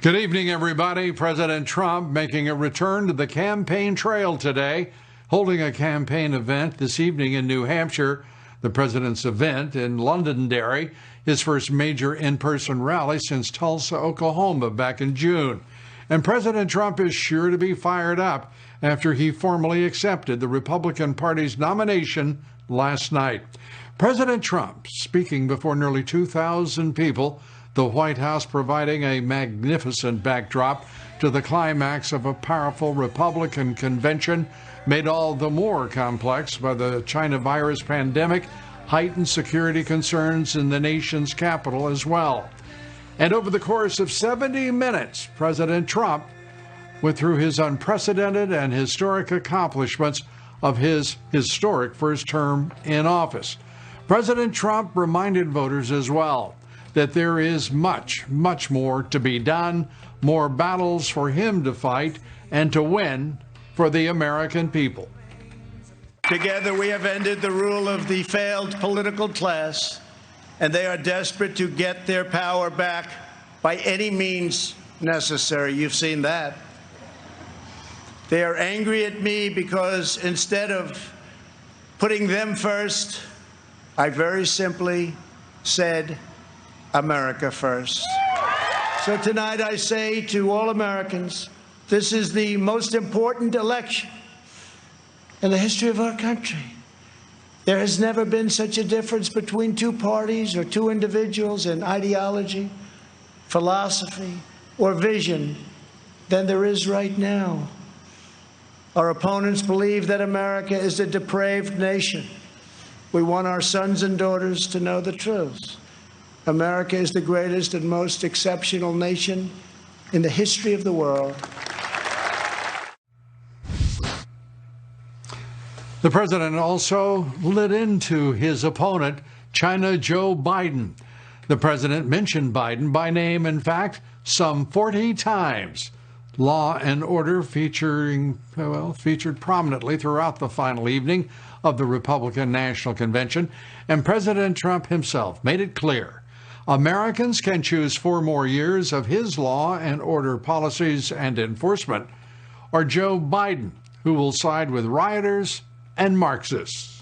Good evening, everybody. President Trump making a return to the campaign trail today, holding a campaign event this evening in New Hampshire. The president's event in Londonderry, his first major in-person rally since Tulsa, Oklahoma back in June. And President Trump is sure to be fired up after he formally accepted the Republican Party's nomination last night. President Trump speaking before nearly 2,000 people, the White House providing a magnificent backdrop to the climax of a powerful Republican convention made all the more complex by the China virus pandemic, heightened security concerns in the nation's capital as well. And over the course of 70 minutes, President Trump went through his unprecedented and historic accomplishments of his historic first term in office. President Trump reminded voters as well that there is much, much more to be done, more battles for him to fight and to win for the American people. Together we have ended the rule of the failed political class, and they are desperate to get their power back by any means necessary. You've seen that. They are angry at me because instead of putting them first, I very simply said, America first. So tonight I say to all Americans, this is the most important election in the history of our country. There has never been such a difference between two parties or two individuals in ideology, philosophy, or vision than there is right now. Our opponents believe that America is a depraved nation. We want our sons and daughters to know the truth. America is the greatest and most exceptional nation in the history of the world. The president also lit into his opponent, China Joe Biden. The president mentioned Biden by name, in fact, some 40 times. Law and order featured prominently throughout the final evening of the Republican National Convention, and President Trump himself made it clear Americans can choose 4 more years of his law and order policies and enforcement, or Joe Biden, who will side with rioters and Marxists.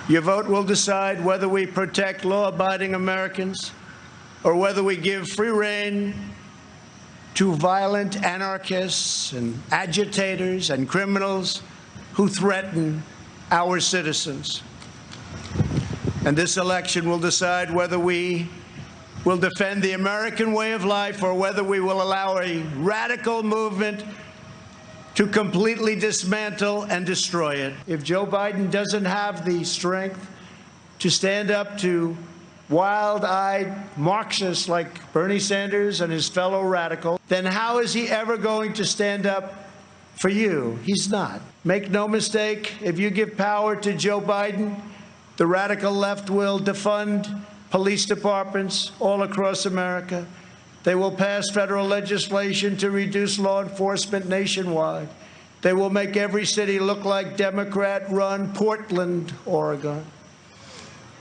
Your vote will decide whether we protect law-abiding Americans or whether we give free rein to violent anarchists and agitators and criminals who threaten our citizens. And this election will decide whether we will defend the American way of life or whether we will allow a radical movement to completely dismantle and destroy it. If Joe Biden doesn't have the strength to stand up to wild-eyed Marxists like Bernie Sanders and his fellow radicals, then how is he ever going to stand up for you? He's not. Make no mistake, if you give power to Joe Biden, the radical left will defund police departments all across America. They will pass federal legislation to reduce law enforcement nationwide. They will make every city look like Democrat-run Portland, Oregon.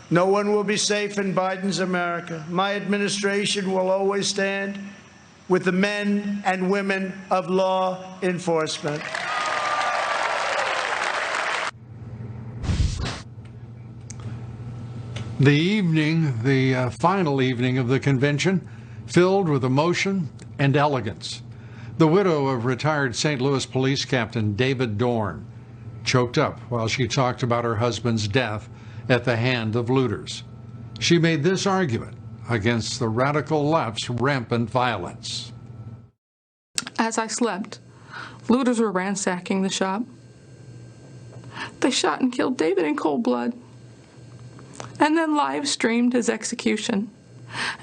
No one will be safe in Biden's America. My administration will always stand with the men and women of law enforcement. The final evening of the convention, filled with emotion and elegance. The widow of retired St. Louis Police Captain David Dorn choked up while she talked about her husband's death at the hand of looters. She made this argument against the radical left's rampant violence. As I slept, looters were ransacking the shop. They shot and killed David in cold blood, and then live streamed his execution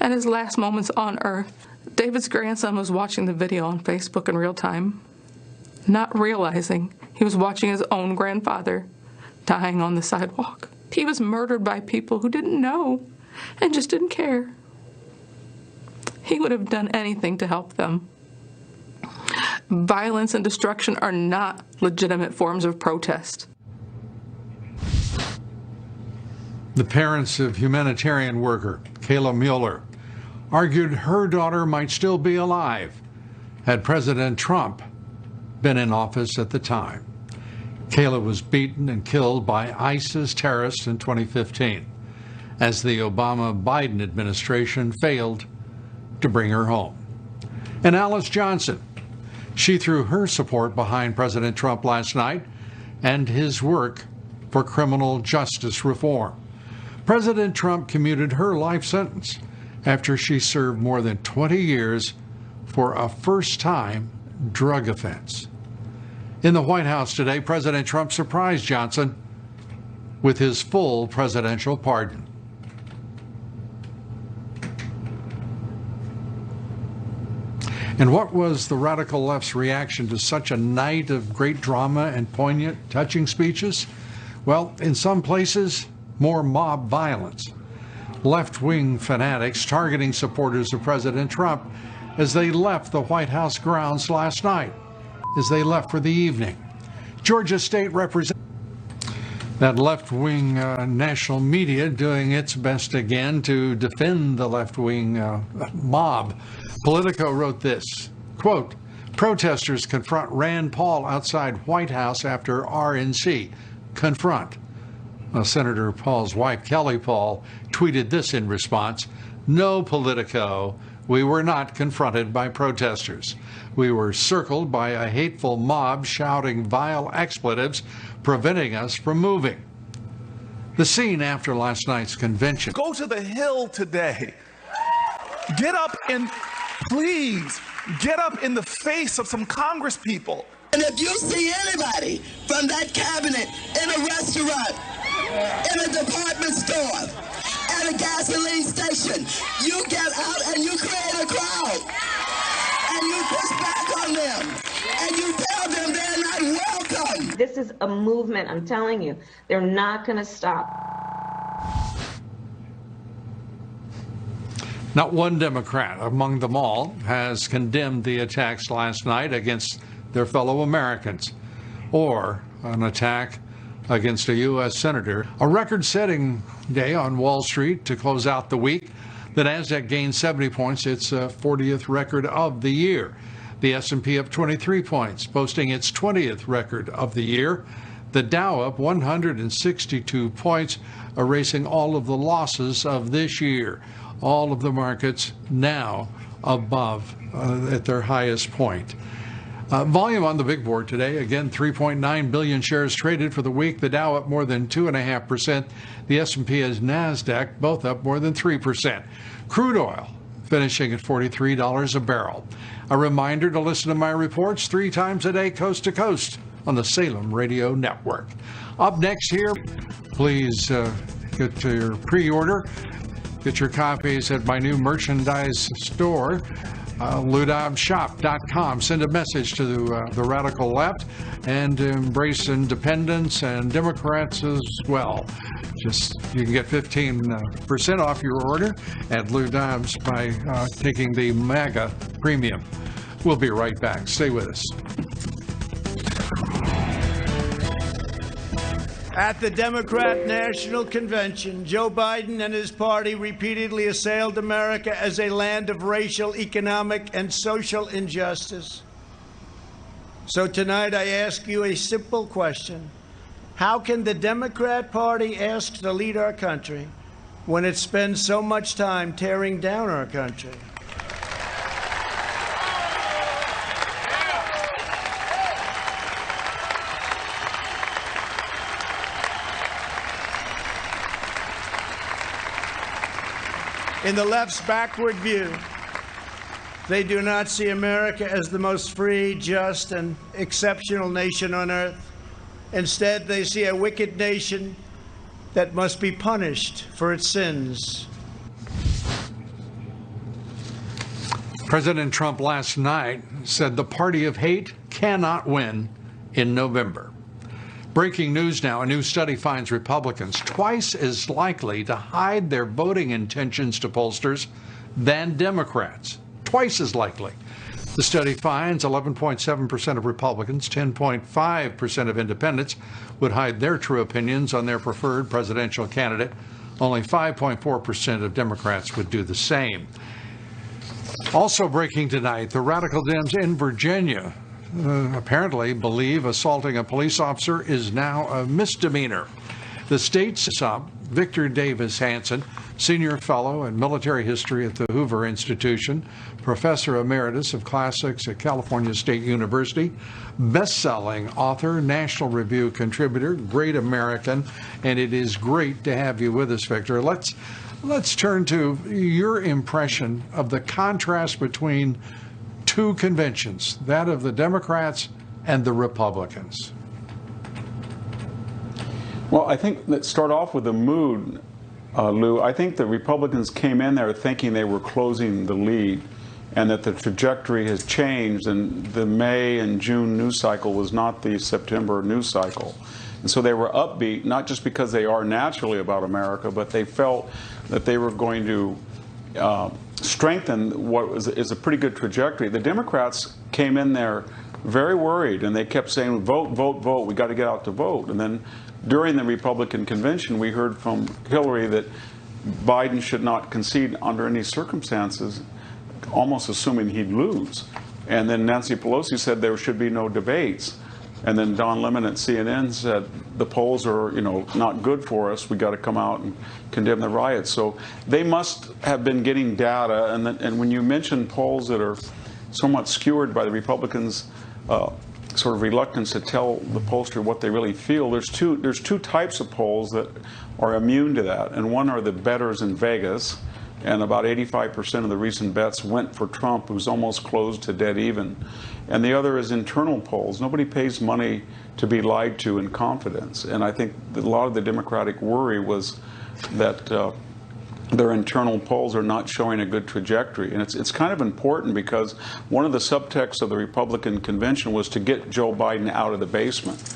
and his last moments on Earth. David's grandson was watching the video on Facebook in real time, not realizing he was watching his own grandfather dying on the sidewalk. He was murdered by people who didn't know and just didn't care. He would have done anything to help them. Violence and destruction are not legitimate forms of protest. The parents of humanitarian worker Kayla Mueller argued her daughter might still be alive had President Trump been in office at the time. Kayla was beaten and killed by ISIS terrorists in 2015 as the Obama-Biden administration failed to bring her home. And Alice Johnson, she threw her support behind President Trump last night and his work for criminal justice reform. President Trump commuted her life sentence after she served more than 20 years for a first-time drug offense. In the White House today, President Trump surprised Johnson with his full presidential pardon. And what was the radical left's reaction to such a night of great drama and poignant, touching speeches? Well, in some places, more mob violence. Left-wing fanatics targeting supporters of President Trump as they left the White House grounds last night, as they left for the evening. Georgia State Representative, that left-wing national media doing its best again to defend the left-wing mob. Politico wrote this, quote, protesters confront Rand Paul outside White House after RNC. Confront. Senator Paul's wife, Kelly Paul, tweeted this in response, no, Politico, we were not confronted by protesters. We were circled by a hateful mob shouting vile expletives, preventing us from moving. The scene after last night's convention. Go to the Hill today. Get up and please get up in the face of some Congress people. And if you see anybody from that cabinet in a restaurant, in a department store, at a gasoline station, you get out and you create a crowd. And you push back on them. And you tell them they're not welcome. This is a movement, I'm telling you. They're not going to stop. Not one Democrat among them all has condemned the attacks last night against their fellow Americans or an attack against a U.S. senator. A record-setting day on Wall Street to close out the week. The Nasdaq gained 70 points, its 40th record of the year. The S&P up 23 points, posting its 20th record of the year. The Dow up 162 points, erasing all of the losses of this year. All of the markets now above at their highest point. Volume on the big board today, again, 3.9 billion shares traded for the week. The Dow up more than 2.5%. The S&P and Nasdaq both up more than 3%. Crude oil finishing at $43 a barrel. A reminder to listen to my reports 3 times a day, coast to coast, on the Salem Radio Network. Up next here, please get to your pre-order. Get your copies at my new merchandise store, LouDobbsShop.com. Send a message to the radical left and embrace independents and Democrats as well. You can get 15% off your order at Lou Dobbs by taking the MAGA premium. We'll be right back. Stay with us. At the Democrat National Convention, Joe Biden and his party repeatedly assailed America as a land of racial, economic, and social injustice. So tonight I ask you a simple question. How can the Democrat Party ask to lead our country when it spends so much time tearing down our country? In the left's backward view, they do not see America as the most free, just, and exceptional nation on earth. Instead, they see a wicked nation that must be punished for its sins. President Trump last night said the party of hate cannot win in November. Breaking news now, a new study finds Republicans twice as likely to hide their voting intentions to pollsters than Democrats. Twice as likely. The study finds 11.7% of Republicans, 10.5% of independents would hide their true opinions on their preferred presidential candidate. Only 5.4% of Democrats would do the same. Also breaking tonight, the radical Dems in Virginia apparently believe assaulting a police officer is now a misdemeanor. The state's up. Victor Davis Hanson, senior fellow in military history at the Hoover Institution, professor emeritus of classics at California State University, best-selling author, National Review contributor, great American, and it is great to have you with us, Victor. Let's turn to your impression of the contrast between two conventions, that of the Democrats and the Republicans. Well, I think let's start off with the mood, Lou. I think the Republicans came in there thinking they were closing the lead and that the trajectory has changed, and the May and June news cycle was not the September news cycle. And so they were upbeat, not just because they are naturally about America, but they felt that they were going to strengthen what is a pretty good trajectory. The Democrats came in there very worried, and they kept saying, vote, vote, vote, we got to get out to vote. And then during the Republican convention, we heard from Hillary that Biden should not concede under any circumstances, almost assuming he'd lose. And then Nancy Pelosi said there should be no debates. And then Don Lemon at CNN said the polls are, not good for us. We got to come out and condemn the riots. So they must have been getting data. And when you mention polls that are somewhat skewered by the Republicans' sort of reluctance to tell the pollster what they really feel, there's two types of polls that are immune to that. And one are the bettors in Vegas. And about 85% of the recent bets went for Trump, who's almost close to dead even. And the other is internal polls. Nobody pays money to be lied to in confidence. And I think that a lot of the Democratic worry was that their internal polls are not showing a good trajectory. And it's kind of important because one of the subtexts of the Republican convention was to get Joe Biden out of the basement.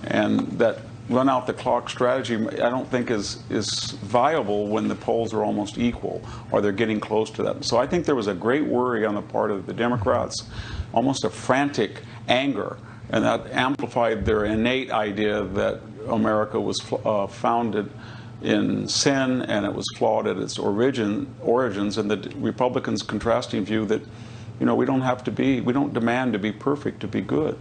And that run out the clock strategy, I don't think is viable when the polls are almost equal or they're getting close to that. So I think there was a great worry on the part of the Democrats, almost a frantic anger, and that amplified their innate idea that America was founded in sin and it was flawed at its origins, and the Republicans' contrasting view that, we don't demand to be perfect to be good.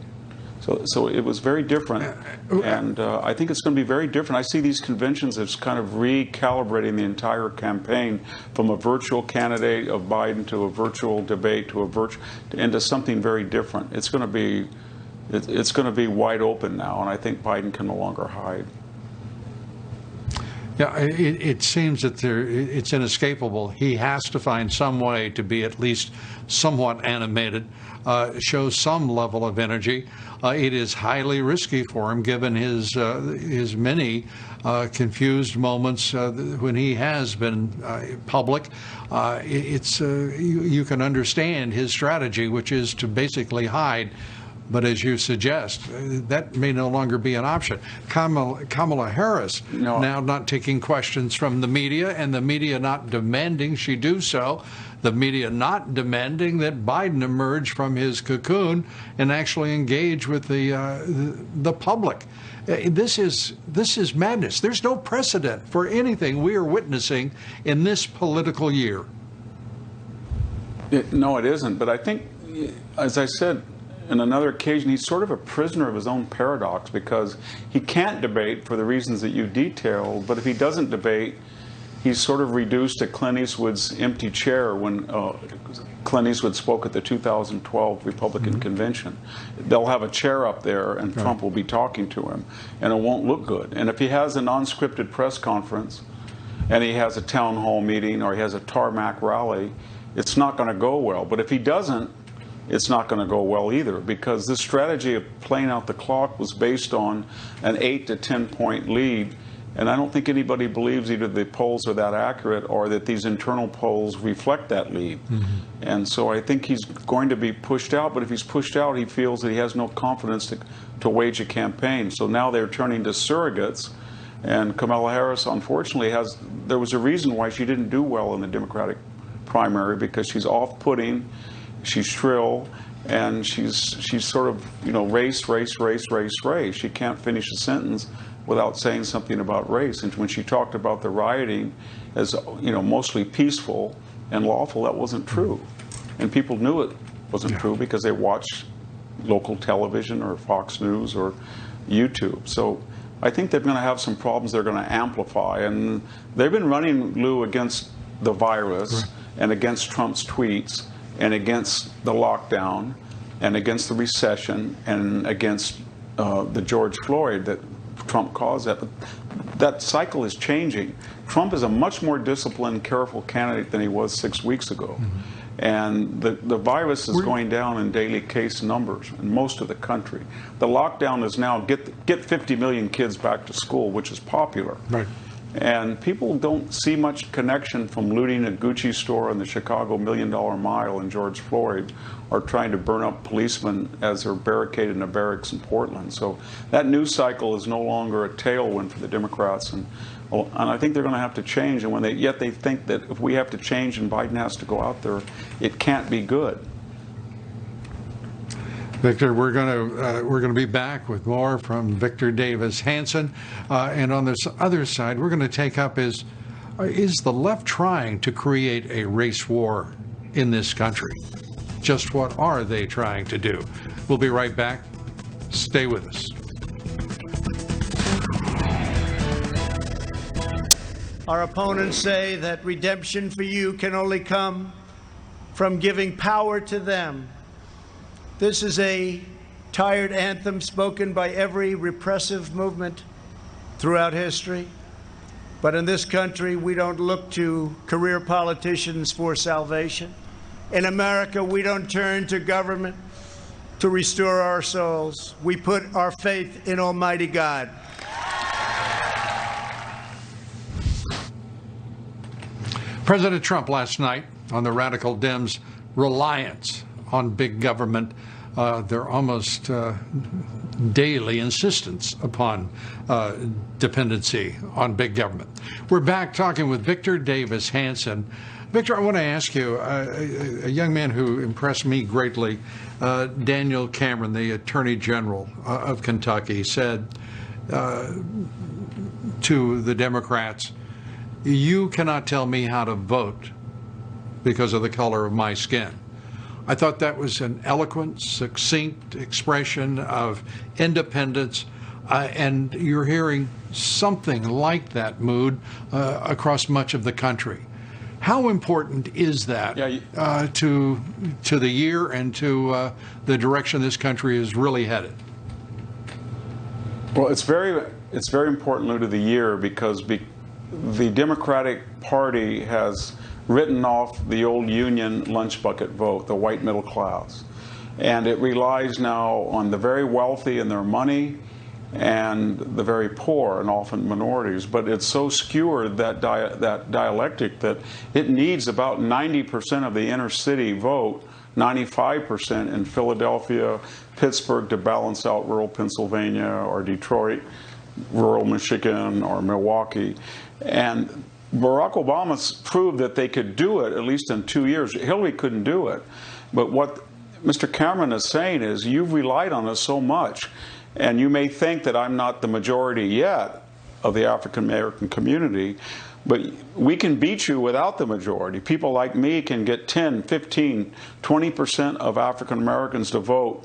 So it was very different, and I think it's going to be very different. I see these conventions as kind of recalibrating the entire campaign from a virtual candidate of Biden to a virtual debate to into something very different. It's going to be wide open now, and I think Biden can no longer hide. Yeah, it seems that it's inescapable. He has to find some way to be at least somewhat animated, show some level of energy. It is highly risky for him, given his many confused moments when he has been public. You can understand his strategy, which is to basically hide. But as you suggest, that may no longer be an option. Kamala Harris now not taking questions from the media, and the media not demanding she do so. The media not demanding that Biden emerge from his cocoon and actually engage with the public. This is madness. There's no precedent for anything we are witnessing in this political year. No, it isn't. But I think, as I said, on another occasion, he's sort of a prisoner of his own paradox, because he can't debate for the reasons that you detailed, but if he doesn't debate, he's sort of reduced to Clint Eastwood's empty chair when Clint Eastwood spoke at the 2012 Republican convention. They'll have a chair up there, and Trump will be talking to him, and it won't look good. And if he has a non-scripted press conference, and he has a town hall meeting, or he has a tarmac rally, it's not going to go well. But if he doesn't, it's not going to go well either, because this strategy of playing out the clock was based on an 8 to 10 point lead, and I don't think anybody believes either the polls are that accurate or that these internal polls reflect that lead. And so I think he's going to be pushed out, but if he's pushed out, he feels that he has no confidence to wage a campaign. So now they're turning to surrogates, and Kamala Harris, unfortunately, there was a reason why she didn't do well in the Democratic primary, because she's off-putting. She's shrill, and she's sort of, race. She can't finish a sentence without saying something about race. And when she talked about the rioting as, mostly peaceful and lawful, that wasn't true. and people knew it wasn't true because they watched local television or Fox News or YouTube. So I think they're going to have some problems they're going to amplify. And they've been running, Lou, against the virus and against Trump's tweets and against the lockdown and against the recession and against the George Floyd that Trump caused that. But that cycle is changing. Trump is a much more disciplined, careful candidate than he was 6 weeks ago. And the virus is going down in daily case numbers in most of the country. The lockdown is now get 50 million kids back to school, which is popular. Right. And people don't see much connection from looting a Gucci store in the Chicago $1 Million Mile and George Floyd, or trying to burn up policemen as they're barricaded in a barracks in Portland. So that news cycle is no longer a tailwind for the Democrats, and I think they're going to have to change. And yet they think that if we have to change and Biden has to go out there, it can't be good. Victor, we're going to be back with more from Victor Davis Hanson, and on this other side, we're going to take up is the left trying to create a race war in this country? Just what are they trying to do? We'll be right back. Stay with us. Our opponents say that redemption for you can only come from giving power to them. This is a tired anthem spoken by every repressive movement throughout history. But in this country, we don't look to career politicians for salvation. In America, we don't turn to government to restore our souls. We put our faith in Almighty God. President Trump last night on the radical Dems' reliance on big government, their almost daily insistence upon dependency on big government. We're back talking with Victor Davis Hanson. Victor, I want to ask you, a young man who impressed me greatly, Daniel Cameron, the Attorney General of Kentucky, said to the Democrats, "You cannot tell me how to vote because of the color of my skin." I thought that was an eloquent, succinct expression of independence, and you're hearing something like that mood across much of the country. How important is that to the year and to the direction this country is really headed? Well, it's very important, Lou, to the year because the Democratic Party has written off the old Union lunch bucket vote, the white middle class. And it relies now on the very wealthy and their money and the very poor and often minorities. But it's so skewered, that dialectic, that it needs about 90% of the inner city vote, 95% in Philadelphia, Pittsburgh to balance out rural Pennsylvania, or Detroit, rural Michigan, or Milwaukee. And Barack Obama's proved that they could do it, at least in 2 years. Hillary couldn't do it. But what Mr. Cameron is saying is, you've relied on us so much, and you may think that I'm not the majority yet of the African American community, but we can beat you without the majority. People like me can get 10, 15, 20% of African Americans to vote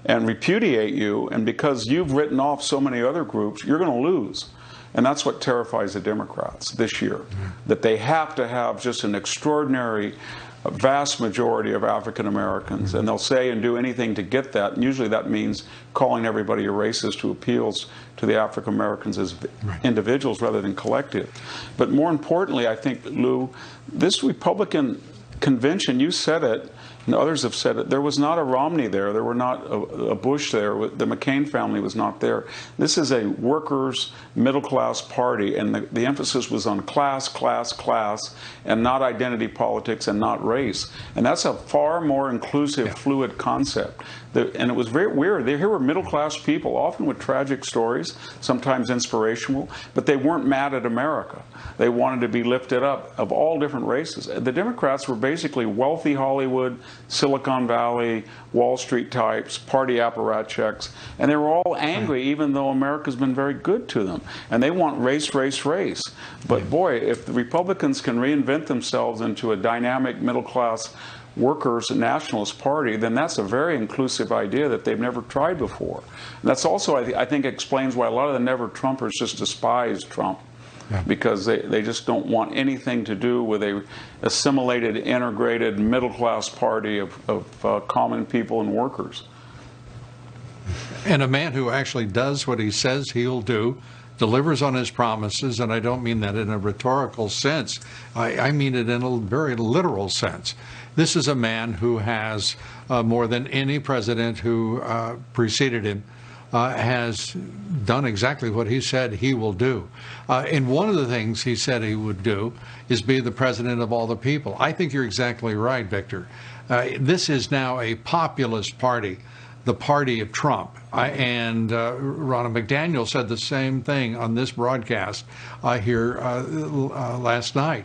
and repudiate you, and because you've written off so many other groups, you're going to lose. And that's what terrifies the Democrats this year, that they have to have just an extraordinary, vast majority of African Americans, and they'll say and do anything to get that, and usually that means calling everybody a racist who appeals to the African Americans as individuals rather than collective. But more importantly, I think, Lou, this Republican convention, you said it, and others have said it, there was not a Romney there, there were not a Bush there, the McCain family was not there. This is a workers, middle-class party, and the emphasis was on class, class, class, and not identity politics and not race. And that's a far more inclusive, fluid concept. And it was very weird. Here were middle-class people, often with tragic stories, sometimes inspirational, but they weren't mad at America. They wanted to be lifted up, of all different races. The Democrats were basically wealthy Hollywood, Silicon Valley, Wall Street types, party apparatchiks, and they were all angry, even though America's been very good to them. And they want race, race, race. But boy, if the Republicans can reinvent themselves into a dynamic middle-class workers' nationalist party, then that's a very inclusive idea that they've never tried before. And that's also, I think, explains why a lot of the Never Trumpers just despise Trump. Yeah. Because they just don't want anything to do with a assimilated, integrated, middle-class party of common people and workers. And a man who actually does what he says he'll do, delivers on his promises, and I don't mean that in a rhetorical sense. I mean it in a very literal sense. This is a man who has, more than any president who preceded him, has done exactly what he said he will do. And one of the things he said he would do is be the president of all the people. I think you're exactly right, Victor. This is now a populist party, the party of Trump. And Ronna McDaniel said the same thing on this broadcast here last night,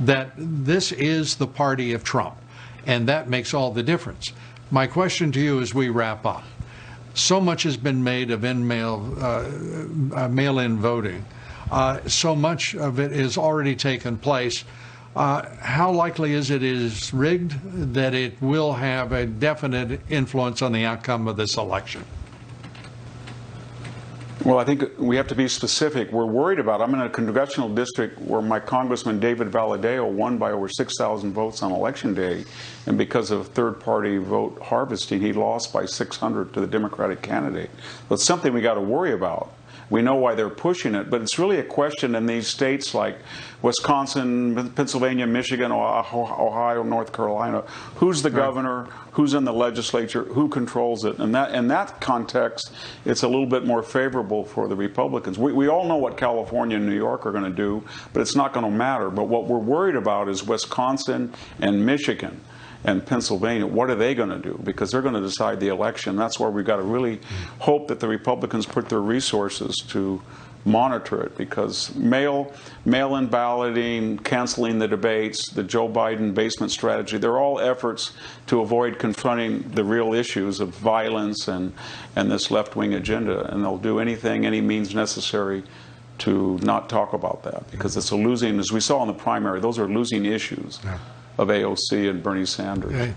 that this is the party of Trump. And that makes all the difference. My question to you as we wrap up. So much has been made of mail-in voting. So much of it has already taken place. How likely is it is rigged, that it will have a definite influence on the outcome of this election? Well, I think we have to be specific. We're worried about, I'm in a congressional district where my Congressman David Valadao won by over 6,000 votes on Election Day, and because of third-party vote harvesting, he lost by 600 to the Democratic candidate. So it's something we got to worry about. We know why they're pushing it, but it's really a question in these states like Wisconsin, Pennsylvania, Michigan, Ohio, North Carolina. Who's the governor? Who's in the legislature? Who controls it? And that, in that context, it's a little bit more favorable for the Republicans. We all know what California and New York are going to do, but it's not going to matter. But what we're worried about is Wisconsin and Michigan and Pennsylvania. What are they going to do? Because they're going to decide the election. That's where we've got to really hope that the Republicans put their resources to monitor it, because mail-in balloting, canceling the debates, the Joe Biden basement strategy, they're all efforts to avoid confronting the real issues of violence and this left-wing agenda. And they'll do anything, any means necessary to not talk about that, because it's a losing, as we saw in the primary, those are losing issues. Yeah. Of AOC and Bernie Sanders.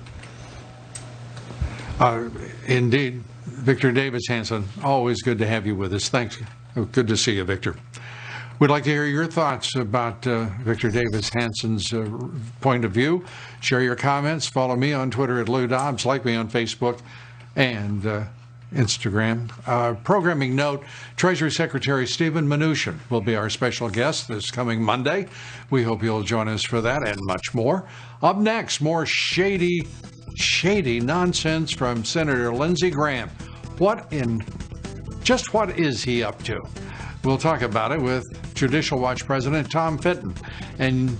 Indeed. Victor Davis Hanson, always good to have you with us. Thanks. Good to see you, Victor. We'd like to hear your thoughts about Victor Davis Hanson's point of view. Share your comments. Follow me on Twitter at Lou Dobbs. Like me on Facebook and Instagram. Programming note, Treasury Secretary Stephen Mnuchin will be our special guest this coming Monday. We hope you'll join us for that and much more. Up next, more shady nonsense from Senator Lindsey Graham. What is he up to? We'll talk about it with Judicial Watch President Tom Fitton. And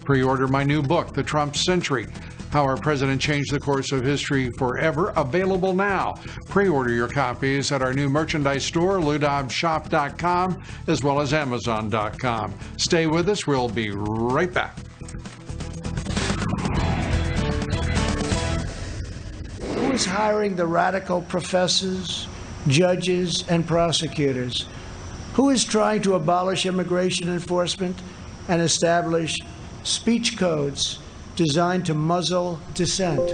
pre-order my new book, The Trump Century: How Our President Changed the Course of History Forever, available now. Pre-order your copies at our new merchandise store, LouDobbsShop.com, as well as Amazon.com. Stay with us. We'll be right back. Who is hiring the radical professors, judges, and prosecutors? Who is trying to abolish immigration enforcement and establish speech codes designed to muzzle dissent?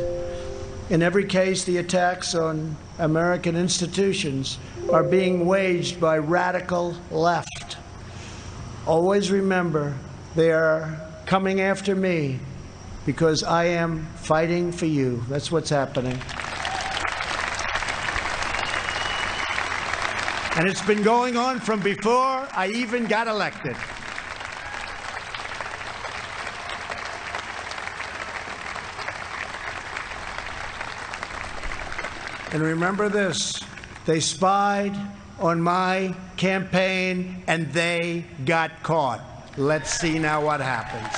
In every case, the attacks on American institutions are being waged by radical left. Always remember, they are coming after me because I am fighting for you. That's what's happening. And it's been going on from before I even got elected. And remember this, they spied on my campaign and they got caught. Let's see now what happens.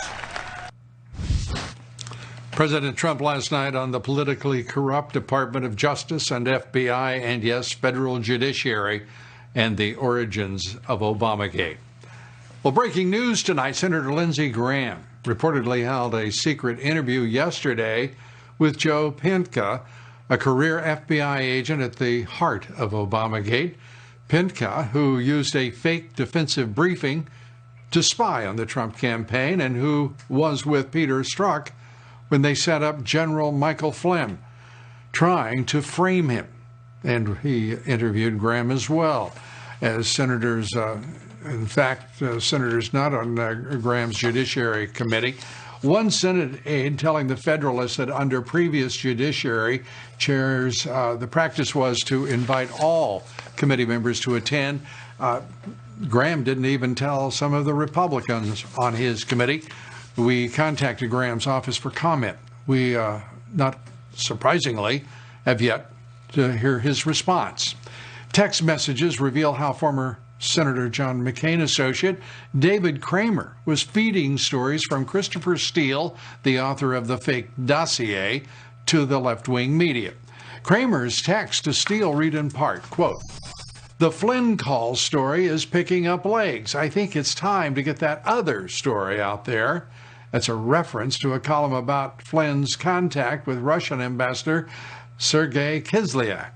President Trump last night on the politically corrupt Department of Justice and FBI and, yes, federal judiciary and the origins of Obamagate. Well, breaking news tonight, Senator Lindsey Graham reportedly held a secret interview yesterday with Joe Pintka, a career FBI agent at the heart of Obamagate. Pintka, who used a fake defensive briefing to spy on the Trump campaign and who was with Peter Strzok when they set up General Michael Flynn, trying to frame him. And he interviewed Graham as well as senators, in fact, senators not on Graham's Judiciary Committee. One Senate aide telling the Federalist that under previous judiciary chairs, the practice was to invite all committee members to attend. Graham didn't even tell some of the Republicans on his committee. We contacted Graham's office for comment. We, not surprisingly, have yet to hear his response. Text messages reveal how former Senator John McCain associate David Kramer was feeding stories from Christopher Steele, the author of the fake dossier, to the left-wing media. Kramer's text to Steele read in part, quote, "The Flynn call story is picking up legs. I think it's time to get that other story out there." That's a reference to a column about Flynn's contact with Russian Ambassador Sergei Kislyak.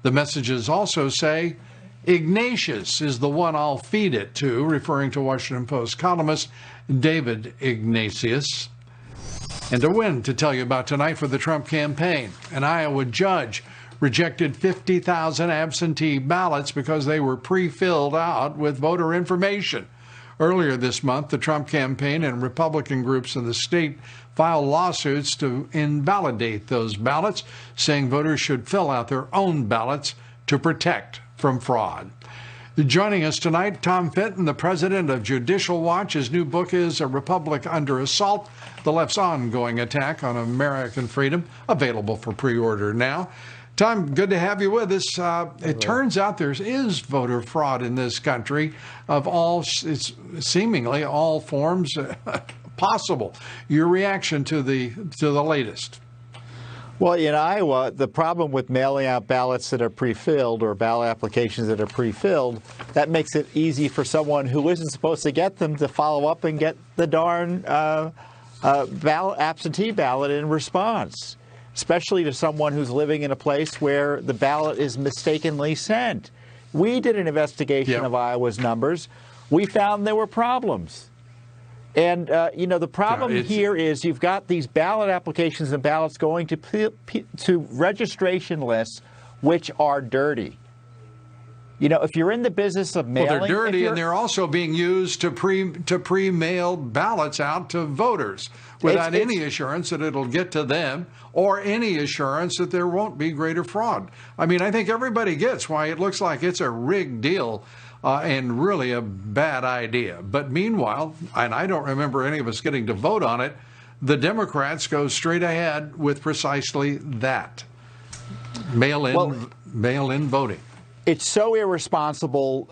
The messages also say, "Ignatius is the one I'll feed it to," referring to Washington Post columnist David Ignatius. And a win to tell you about tonight for the Trump campaign. An Iowa judge rejected 50,000 absentee ballots because they were pre-filled out with voter information. Earlier this month, the Trump campaign and Republican groups in the state filed lawsuits to invalidate those ballots, saying voters should fill out their own ballots to protect from fraud. Joining us tonight, Tom Fitton, the president of Judicial Watch. His new book is A Republic Under Assault, The Left's Ongoing Attack on American Freedom, available for pre-order now. Tom, good to have you with us. It turns out there is voter fraud in this country of all, it's seemingly all forms possible. Your reaction to the latest? Well, in Iowa, the problem with mailing out ballots that are pre-filled or ballot applications that are pre-filled, that makes it easy for someone who isn't supposed to get them to follow up and get the darn absentee ballot in response, especially to someone who's living in a place where the ballot is mistakenly sent. We did an investigation of Iowa's numbers. We found there were problems. And, the problem here is you've got these ballot applications and ballots going to registration lists, which are dirty. If you're in the business of mailing... Well, they're dirty, and they're also being used to pre-mail ballots out to voters without any assurance that it'll get to them or any assurance that there won't be greater fraud. I mean, I think everybody gets why it looks like it's a rigged deal. And really a bad idea. But meanwhile, and I don't remember any of us getting to vote on it, the Democrats go straight ahead with precisely that, mail-in voting. It's so irresponsible,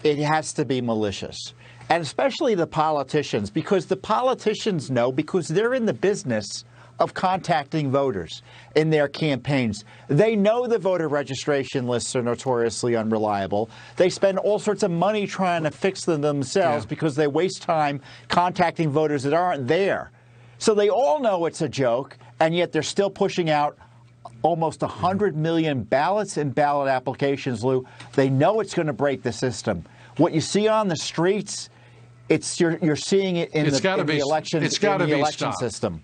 it has to be malicious. And especially the politicians, because the politicians know, because they're in the business of contacting voters in their campaigns. They know the voter registration lists are notoriously unreliable. They spend all sorts of money trying to fix them themselves because they waste time contacting voters that aren't there. So they all know it's a joke, and yet they're still pushing out almost 100 million ballots and ballot applications, Lou. They know it's going to break the system. What you see on the streets, you're seeing it in the election system.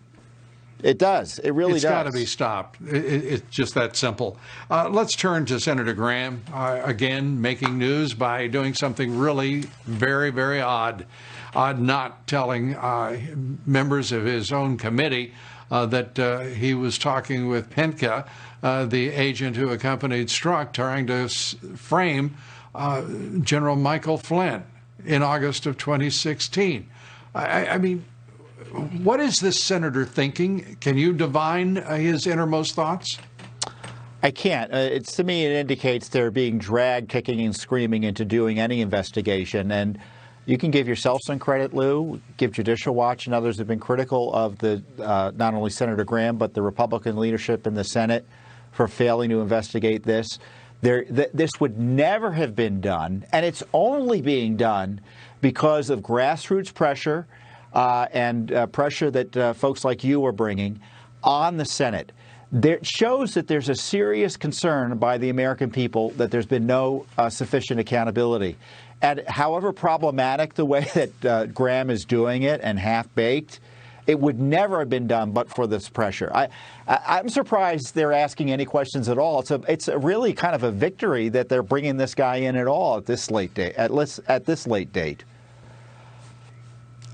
It does. It really does. It's got to be stopped. It's just that simple. Let's turn to Senator Graham, again, making news by doing something really very, very odd, not telling members of his own committee that he was talking with Penka, the agent who accompanied Strzok, trying to frame General Michael Flynn in August of 2016. I mean, what is this senator thinking? Can you divine his innermost thoughts? I can't. To me, it indicates they're being dragged kicking and screaming into doing any investigation. And you can give yourself some credit, Lou. Give Judicial Watch and others have been critical of the not only Senator Graham, but the Republican leadership in the Senate for failing to investigate this. This would never have been done, and it's only being done because of grassroots pressure and pressure that folks like you are bringing on the Senate. It shows that there's a serious concern by the American people that there's been no sufficient accountability. And however problematic the way that Graham is doing it and half-baked, It would never have been done but for this pressure. I'm surprised they're asking any questions at all. It's a really kind of a victory that they're bringing this guy in at all at this late date. At this late date.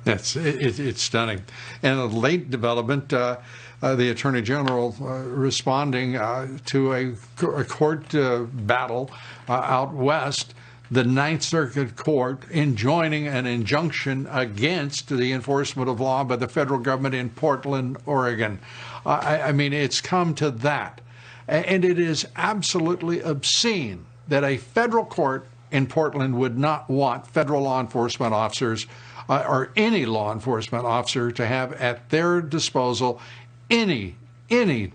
It's stunning. And a late development, the Attorney General responding to a court battle out west, the Ninth Circuit Court enjoining an injunction against the enforcement of law by the federal government in Portland, Oregon. I mean, it's come to that. And it is absolutely obscene that a federal court in Portland would not want federal law enforcement officers or any law enforcement officer to have at their disposal any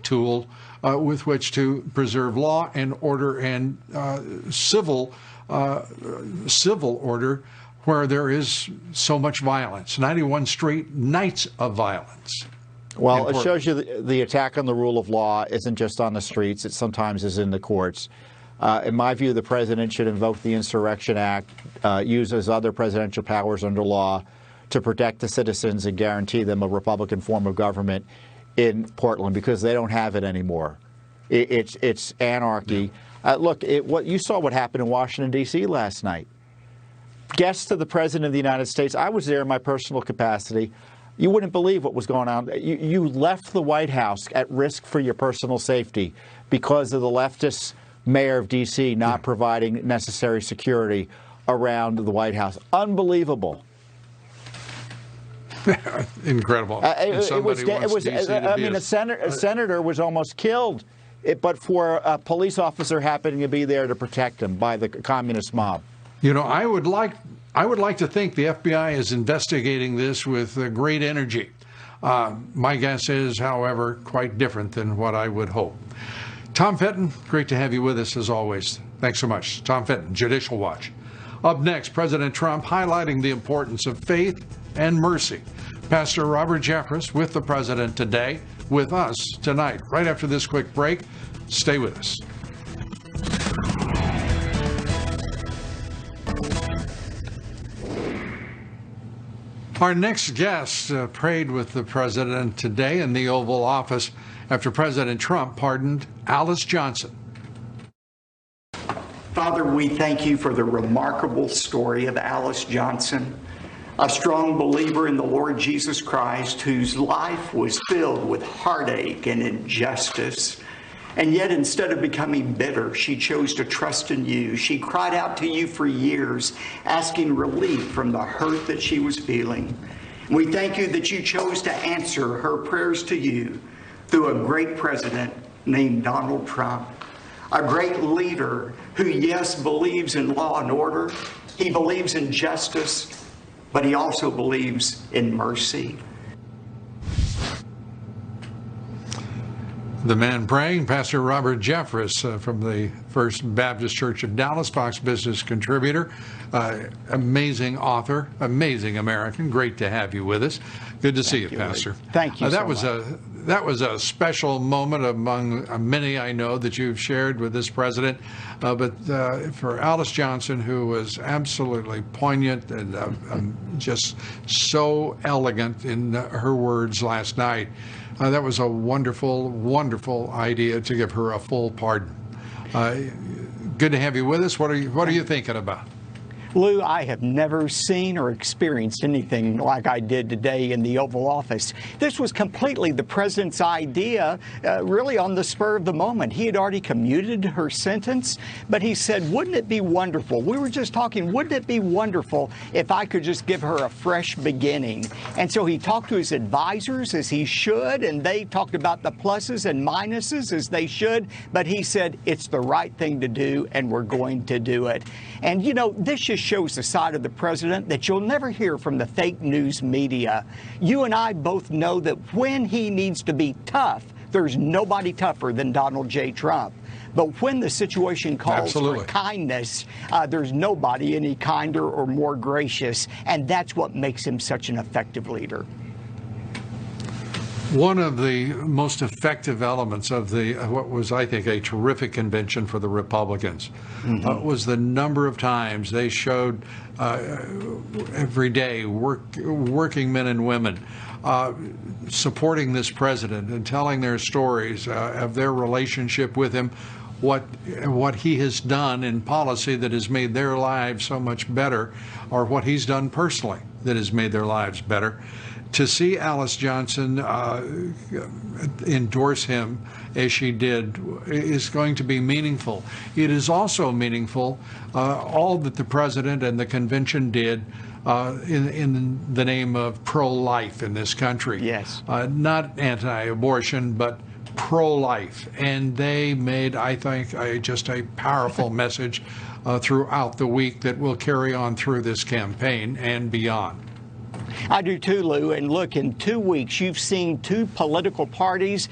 tool with which to preserve law and order and civil order where there is so much violence. 91 straight nights of violence. Well, it shows you the attack on the rule of law isn't just on the streets. It sometimes is in the courts. In my view, the president should invoke the Insurrection Act, use his other presidential powers under law to protect the citizens and guarantee them a Republican form of government in Portland, because they don't have it anymore. It's anarchy. Look, you saw what happened in Washington, D.C. last night. Guests to the President of the United States, I was there in my personal capacity. You wouldn't believe what was going on. You left the White House at risk for your personal safety because of the leftist mayor of D.C. not providing necessary security around the White House. Unbelievable. Incredible. A senator was almost killed, but for a police officer happening to be there to protect him by the communist mob. You know, I would like to think the FBI is investigating this with great energy. My guess is, however, quite different than what I would hope. Tom Fitton, great to have you with us as always. Thanks so much. Tom Fitton, Judicial Watch. Up next, President Trump highlighting the importance of faith and mercy. Pastor Robert Jeffress with the president today, with us tonight. Right after this quick break, stay with us. Our next guest prayed with the president today in the Oval Office after President Trump pardoned Alice Johnson. Father, we thank you for the remarkable story of Alice Johnson, a strong believer in the Lord Jesus Christ whose life was filled with heartache and injustice. And yet, instead of becoming bitter, she chose to trust in you. She cried out to you for years, asking relief from the hurt that she was feeling. We thank you that you chose to answer her prayers to you through a great president named Donald Trump, a great leader who, yes, believes in law and order. He believes in justice, but he also believes in mercy. The man praying, Pastor Robert Jeffress from the First Baptist Church of Dallas, Fox Business contributor, amazing author, amazing American. Great to have you with us. Good to see you, Pastor. Thank you. That was a special moment among many I know that you've shared with this president. But for Alice Johnson, who was absolutely poignant and just so elegant in her words last night, that was a wonderful, wonderful idea to give her a full pardon. Good to have you with us. What are you thinking about? Lou, I have never seen or experienced anything like I did today in the Oval Office. This was completely the president's idea, really on the spur of the moment. He had already commuted her sentence, but he said, wouldn't it be wonderful? We were just talking, wouldn't it be wonderful if I could just give her a fresh beginning? And so he talked to his advisors, as he should, and they talked about the pluses and minuses, as they should, but he said, it's the right thing to do, and we're going to do it. And, you know, this just shows the side of the president that you'll never hear from the fake news media. You and I both know that when he needs to be tough, there's nobody tougher than Donald J. Trump. But when the situation calls for kindness, there's nobody any kinder or more gracious, and that's what makes him such an effective leader. One of the most effective elements of what was, I think, a terrific convention for the Republicans was the number of times they showed every day working men and women supporting this president and telling their stories of their relationship with him, what he has done in policy that has made their lives so much better, or what he's done personally that has made their lives better. To see Alice Johnson endorse him as she did is going to be meaningful. It is also meaningful all that the president and the convention did in the name of pro-life in this country. Yes. Not anti-abortion, but pro-life. And they made, I think, just a powerful message throughout the week that will carry on through this campaign and beyond. I do too, Lou. And look, in 2 weeks, you've seen two political parties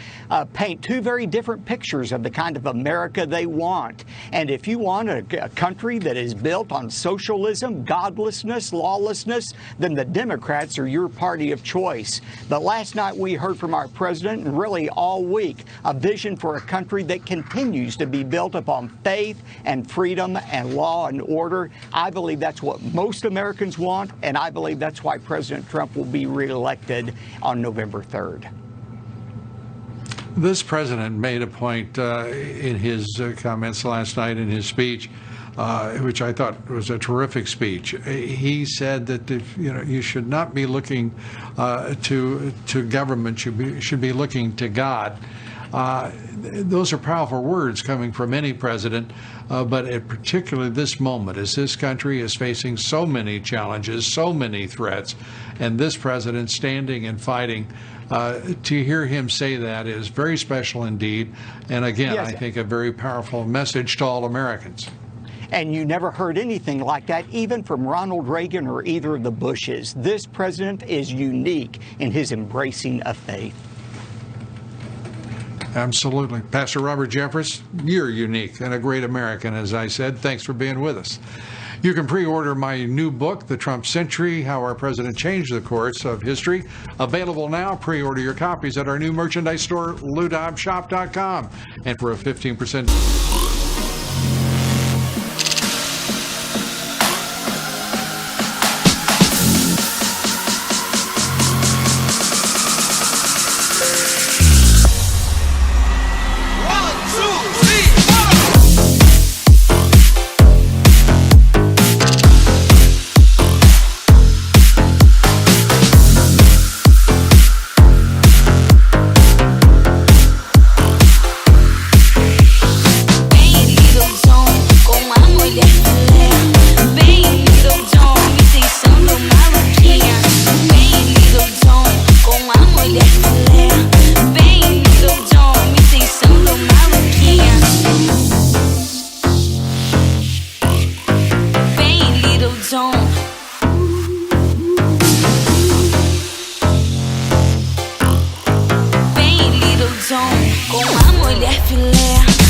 paint two very different pictures of the kind of America they want. And if you want a country that is built on socialism, godlessness, lawlessness, then the Democrats are your party of choice. But last night we heard from our president, and really all week, a vision for a country that continues to be built upon faith and freedom and law and order. I believe that's what most Americans want, and I believe that's why President Trump will be reelected on November 3rd. This president made a point in his comments last night in his speech, which I thought was a terrific speech. He said that you should not be looking to government; you should be looking to God. Those are powerful words coming from any president, but at particularly this moment, as this country is facing so many challenges, so many threats, and this president standing and fighting, to hear him say that is very special indeed. And again, Yes. I think a very powerful message to all Americans. And you never heard anything like that, even from Ronald Reagan or either of the Bushes. This president is unique in his embracing of faith. Absolutely. Pastor Robert Jeffress, you're unique and a great American, as I said. Thanks for being with us. You can pre-order my new book, The Trump Century, How Our President Changed the Course of History. Available now. Pre-order your copies at our new merchandise store, LouDobbsShop.com. And for a 15% com a mulher filé.